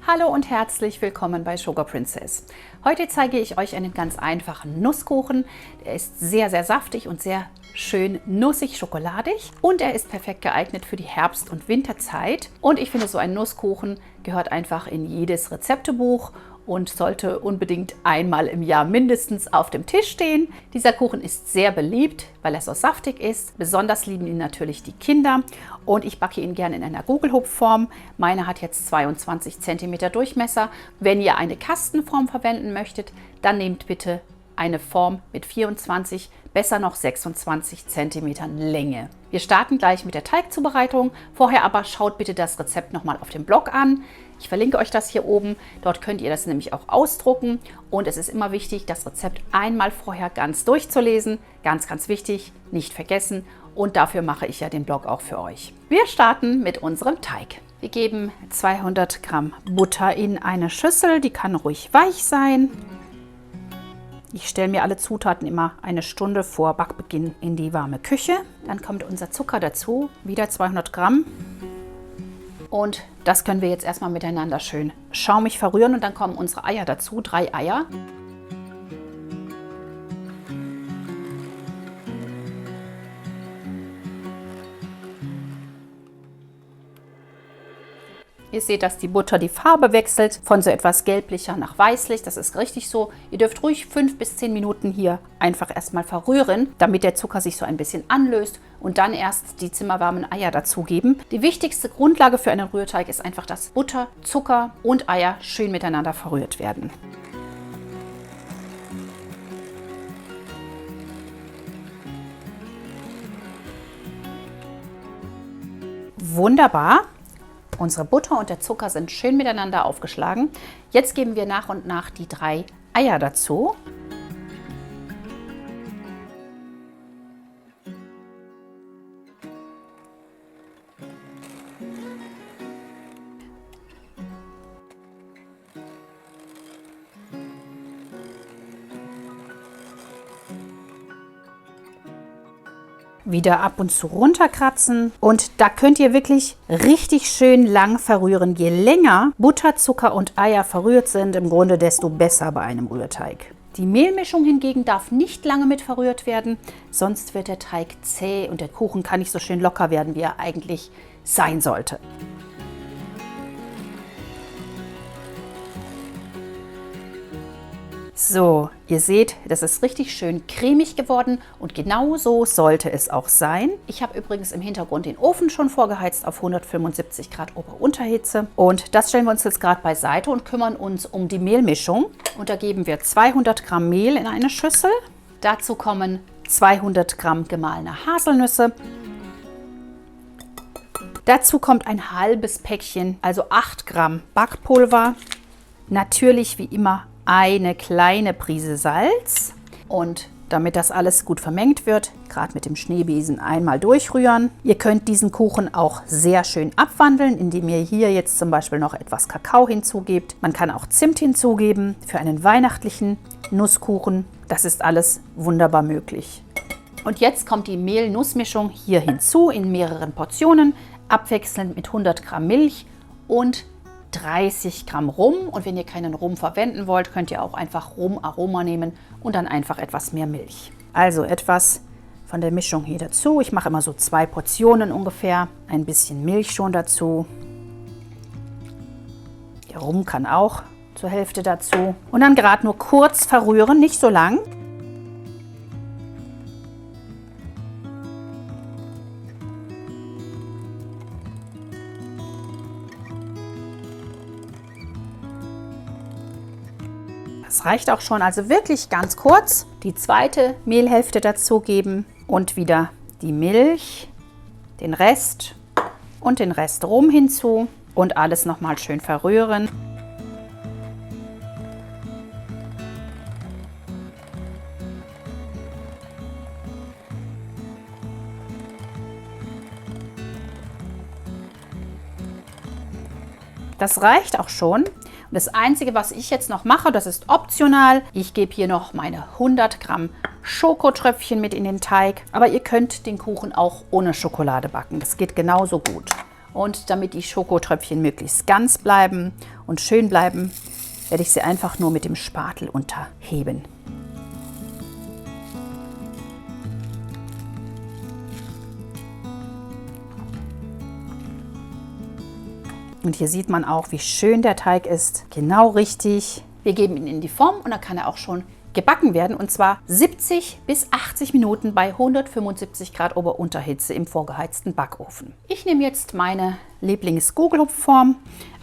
Hallo und herzlich willkommen bei Sugar Princess. Heute zeige ich euch einen ganz einfachen Nusskuchen. Der ist sehr, sehr saftig und sehr schön nussig, schokoladig und er ist perfekt geeignet für die Herbst- und Winterzeit. Und ich finde, so ein Nusskuchen gehört einfach in jedes Rezeptebuch und sollte unbedingt einmal im Jahr mindestens auf dem Tisch stehen. Dieser Kuchen ist sehr beliebt, weil er so saftig ist. Besonders lieben ihn natürlich die Kinder und ich backe ihn gerne in einer Gugelhupfform. Meine hat jetzt 22 cm Durchmesser. Wenn ihr eine Kastenform verwenden möchtet, dann nehmt bitte eine Form mit 24, besser noch 26 cm Länge. Wir starten gleich mit der Teigzubereitung. Vorher aber schaut bitte das Rezept nochmal auf dem Blog an. Ich verlinke euch das hier oben. Dort könnt ihr das nämlich auch ausdrucken. Und es ist immer wichtig, das Rezept einmal vorher ganz durchzulesen. Ganz, ganz wichtig, nicht vergessen. Und dafür mache ich ja den Blog auch für euch. Wir starten mit unserem Teig. Wir geben 200 Gramm Butter in eine Schüssel. Die kann ruhig weich sein. Ich stelle mir alle Zutaten immer eine Stunde vor Backbeginn in die warme Küche. Dann kommt unser Zucker dazu, wieder 200 Gramm. Und das können wir jetzt erstmal miteinander schön schaumig verrühren. Und dann kommen unsere Eier dazu, 3 Eier. Ihr seht, dass die Butter die Farbe wechselt, von so etwas gelblicher nach weißlich. Das ist richtig so. Ihr dürft ruhig 5 bis 10 Minuten hier einfach erstmal verrühren, damit der Zucker sich so ein bisschen anlöst und dann erst die zimmerwarmen Eier dazugeben. Die wichtigste Grundlage für einen Rührteig ist einfach, dass Butter, Zucker und Eier schön miteinander verrührt werden. Wunderbar. Unsere Butter und der Zucker sind schön miteinander aufgeschlagen. Jetzt geben wir nach und nach die 3 Eier dazu. Wieder ab und zu runterkratzen und da könnt ihr wirklich richtig schön lang verrühren. Je länger Butter, Zucker und Eier verrührt sind, im Grunde desto besser bei einem Rührteig. Die Mehlmischung hingegen darf nicht lange mit verrührt werden, sonst wird der Teig zäh und der Kuchen kann nicht so schön locker werden, wie er eigentlich sein sollte. So, ihr seht, das ist richtig schön cremig geworden und genau so sollte es auch sein. Ich habe übrigens im Hintergrund den Ofen schon vorgeheizt auf 175 Grad Ober-Unterhitze und das stellen wir uns jetzt gerade beiseite und kümmern uns um die Mehlmischung. Und da geben wir 200 Gramm Mehl in eine Schüssel. Dazu kommen 200 Gramm gemahlene Haselnüsse. Dazu kommt ein halbes Päckchen, also 8 Gramm Backpulver. Natürlich wie immer eine kleine Prise Salz und damit das alles gut vermengt wird, gerade mit dem Schneebesen einmal durchrühren. Ihr könnt diesen Kuchen auch sehr schön abwandeln, indem ihr hier jetzt zum Beispiel noch etwas Kakao hinzugebt. Man kann auch Zimt hinzugeben für einen weihnachtlichen Nusskuchen. Das ist alles wunderbar möglich. Und jetzt kommt die Mehl-Nuss-Mischung hier hinzu in mehreren Portionen, abwechselnd mit 100 Gramm Milch und 30 Gramm Rum und wenn ihr keinen Rum verwenden wollt, könnt ihr auch einfach Rumaroma nehmen und dann einfach etwas mehr Milch. Also etwas von der Mischung hier dazu. Ich mache immer so 2 Portionen ungefähr. Ein bisschen Milch schon dazu. Der Rum kann auch zur Hälfte dazu. Und dann gerade nur kurz verrühren, nicht so lang. Das reicht auch schon, also wirklich ganz kurz. Die zweite Mehlhälfte dazugeben und wieder die Milch, den Rest und den Rest Rum hinzu und alles nochmal schön verrühren. Das reicht auch schon. Und das Einzige, was ich jetzt noch mache, das ist optional. Ich gebe hier noch meine 100 Gramm Schokotröpfchen mit in den Teig. Aber ihr könnt den Kuchen auch ohne Schokolade backen. Das geht genauso gut. Und damit die Schokotröpfchen möglichst ganz bleiben und schön bleiben, werde ich sie einfach nur mit dem Spatel unterheben. Und hier sieht man auch, wie schön der Teig ist. Genau richtig. Wir geben ihn in die Form und dann kann er auch schon gebacken werden. Und zwar 70 bis 80 Minuten bei 175 Grad Ober-Unterhitze im vorgeheizten Backofen. Ich nehme jetzt meine Lieblings-Gugelhupfform.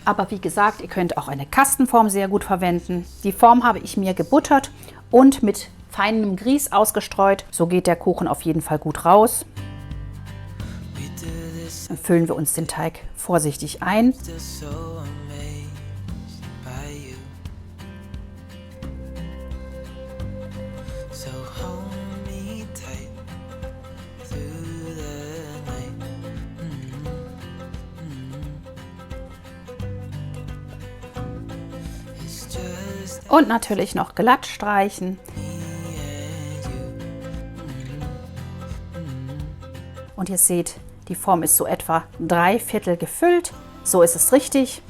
Aber wie gesagt, ihr könnt auch eine Kastenform sehr gut verwenden. Die Form habe ich mir gebuttert und mit feinem Grieß ausgestreut. So geht der Kuchen auf jeden Fall gut raus. Dann füllen wir uns den Teig vorsichtig ein. Und natürlich noch glatt streichen. Und ihr seht, die Form ist so etwa 3/4 gefüllt. So ist es richtig.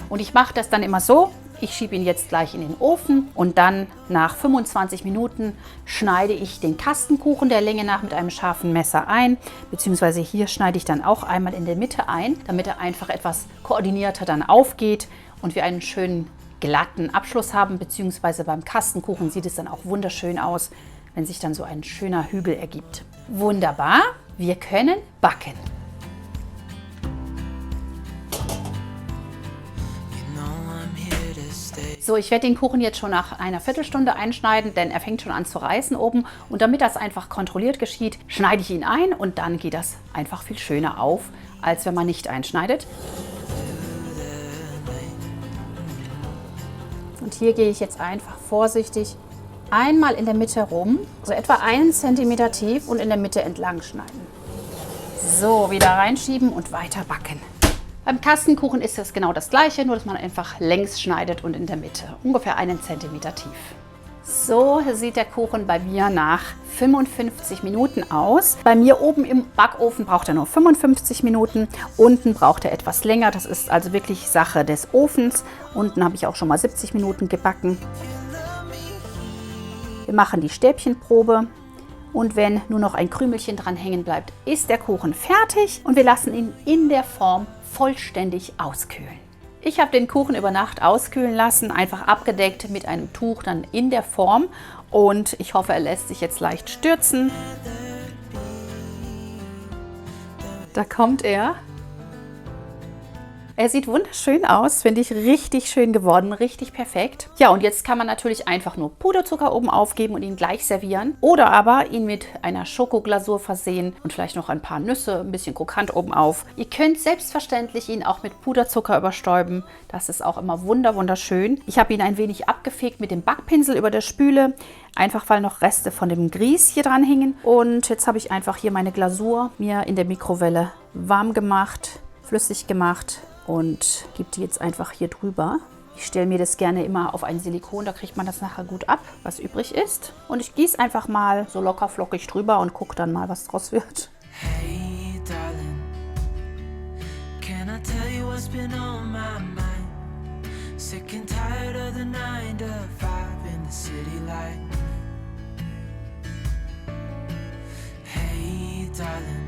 Und ich mache das dann immer so. Ich schiebe ihn jetzt gleich in den Ofen und dann nach 25 Minuten schneide ich den Kastenkuchen der Länge nach mit einem scharfen Messer ein. Beziehungsweise hier schneide ich dann auch einmal in der Mitte ein, damit er einfach etwas koordinierter dann aufgeht und wir einen schönen glatten Abschluss haben. Beziehungsweise beim Kastenkuchen sieht es dann auch wunderschön aus, wenn sich dann so ein schöner Hügel ergibt. Wunderbar, wir können backen. So, ich werde den Kuchen jetzt schon nach einer Viertelstunde einschneiden, denn er fängt schon an zu reißen oben. Und damit das einfach kontrolliert geschieht, schneide ich ihn ein und dann geht das einfach viel schöner auf, als wenn man nicht einschneidet. Und hier gehe ich jetzt einfach vorsichtig einmal in der Mitte rum, so etwa 1 cm tief und in der Mitte entlang schneiden. So, wieder reinschieben und weiter backen. Beim Kastenkuchen ist es genau das Gleiche, nur dass man einfach längs schneidet und in der Mitte, ungefähr 1 cm tief. So sieht der Kuchen bei mir nach 55 Minuten aus. Bei mir oben im Backofen braucht er nur 55 Minuten, unten braucht er etwas länger. Das ist also wirklich Sache des Ofens. Unten habe ich auch schon mal 70 Minuten gebacken. Wir machen die Stäbchenprobe. Und wenn nur noch ein Krümelchen dran hängen bleibt, ist der Kuchen fertig und wir lassen ihn in der Form vollständig auskühlen. Ich habe den Kuchen über Nacht auskühlen lassen, einfach abgedeckt mit einem Tuch dann in der Form und ich hoffe, er lässt sich jetzt leicht stürzen. Da kommt er. Er sieht wunderschön aus, finde ich richtig schön geworden, richtig perfekt. Ja, und jetzt kann man natürlich einfach nur Puderzucker oben aufgeben und ihn gleich servieren. Oder aber ihn mit einer Schokoglasur versehen und vielleicht noch ein paar Nüsse, ein bisschen krokant oben auf. Ihr könnt selbstverständlich ihn auch mit Puderzucker überstäuben. Das ist auch immer wunderschön. Ich habe ihn ein wenig abgefegt mit dem Backpinsel über der Spüle. Einfach weil noch Reste von dem Grieß hier dran hingen. Und jetzt habe ich einfach hier meine Glasur mir in der Mikrowelle warm gemacht, flüssig gemacht. Und gebe die jetzt einfach hier drüber. Ich stelle mir das gerne immer auf ein Silikon, da kriegt man das nachher gut ab, was übrig ist. Und ich gieße einfach mal so locker flockig drüber und gucke dann mal, was draus wird. Hey, darling, can I tell you what's been on my mind? Sick and tired of the 9 to 5 in the city life. Hey, darling.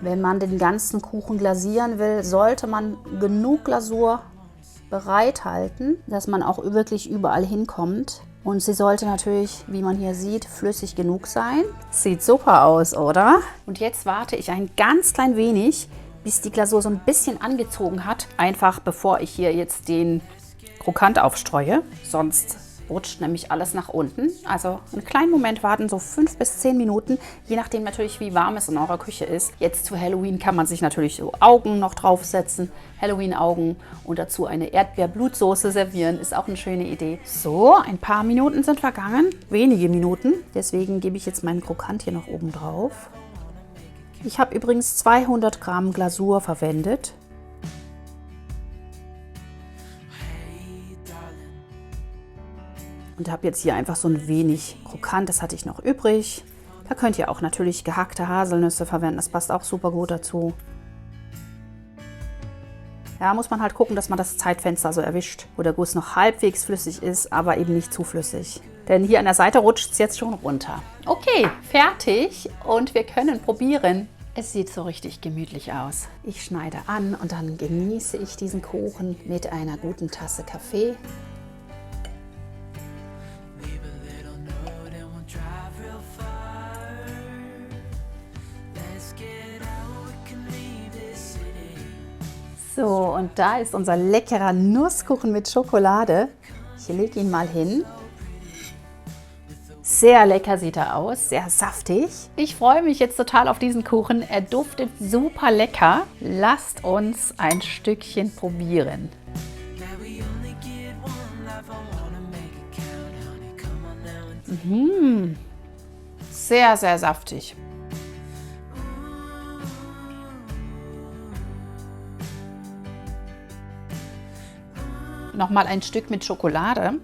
Wenn man den ganzen Kuchen glasieren will, sollte man genug Glasur bereithalten, dass man auch wirklich überall hinkommt. Und sie sollte natürlich, wie man hier sieht, flüssig genug sein. Sieht super aus, oder? Und jetzt warte ich ein ganz klein wenig, bis die Glasur so ein bisschen angezogen hat. Einfach bevor ich hier jetzt den Krokant aufstreue. Sonst rutscht nämlich alles nach unten. Also einen kleinen Moment warten, so 5 bis 10 Minuten, je nachdem natürlich, wie warm es in eurer Küche ist. Jetzt zu Halloween kann man sich natürlich so Augen noch draufsetzen, Halloween-Augen und dazu eine Erdbeer-Blutsoße servieren, ist auch eine schöne Idee. So, ein paar Minuten sind vergangen, wenige Minuten, deswegen gebe ich jetzt meinen Krokant hier noch oben drauf. Ich habe übrigens 200 Gramm Glasur verwendet. Und habe jetzt hier einfach so ein wenig Krokant, das hatte ich noch übrig. Da könnt ihr auch natürlich gehackte Haselnüsse verwenden, das passt auch super gut dazu. Ja, muss man halt gucken, dass man das Zeitfenster so erwischt, wo der Guss noch halbwegs flüssig ist, aber eben nicht zu flüssig. Denn hier an der Seite rutscht es jetzt schon runter. Okay, fertig und wir können probieren. Es sieht so richtig gemütlich aus. Ich schneide an und dann genieße ich diesen Kuchen mit einer guten Tasse Kaffee. So, und da ist unser leckerer Nusskuchen mit Schokolade. Ich lege ihn mal hin. Sehr lecker sieht er aus, sehr saftig. Ich freue mich jetzt total auf diesen Kuchen. Er duftet super lecker. Lasst uns ein Stückchen probieren. Sehr, sehr saftig. Nochmal ein Stück mit Schokolade.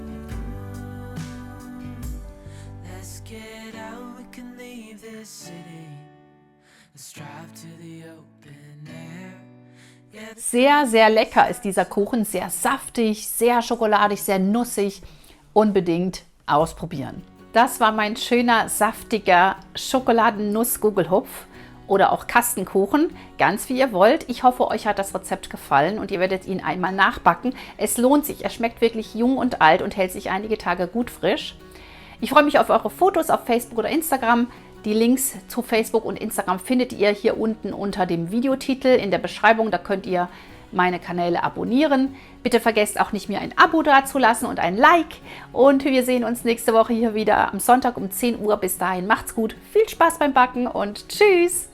Sehr, sehr lecker ist dieser Kuchen, sehr saftig, sehr schokoladig, sehr nussig. Unbedingt ausprobieren. Das war mein schöner, saftiger Schokoladen-Nuss-Gugelhupf oder auch Kastenkuchen, ganz wie ihr wollt. Ich hoffe, euch hat das Rezept gefallen und ihr werdet ihn einmal nachbacken. Es lohnt sich, er schmeckt wirklich jung und alt und hält sich einige Tage gut frisch. Ich freue mich auf eure Fotos auf Facebook oder Instagram. Die Links zu Facebook und Instagram findet ihr hier unten unter dem Videotitel in der Beschreibung. Da könnt ihr meine Kanäle abonnieren. Bitte vergesst auch nicht, mir ein Abo dazulassen und ein Like. Und wir sehen uns nächste Woche hier wieder am Sonntag um 10 Uhr. Bis dahin macht's gut, viel Spaß beim Backen und tschüss!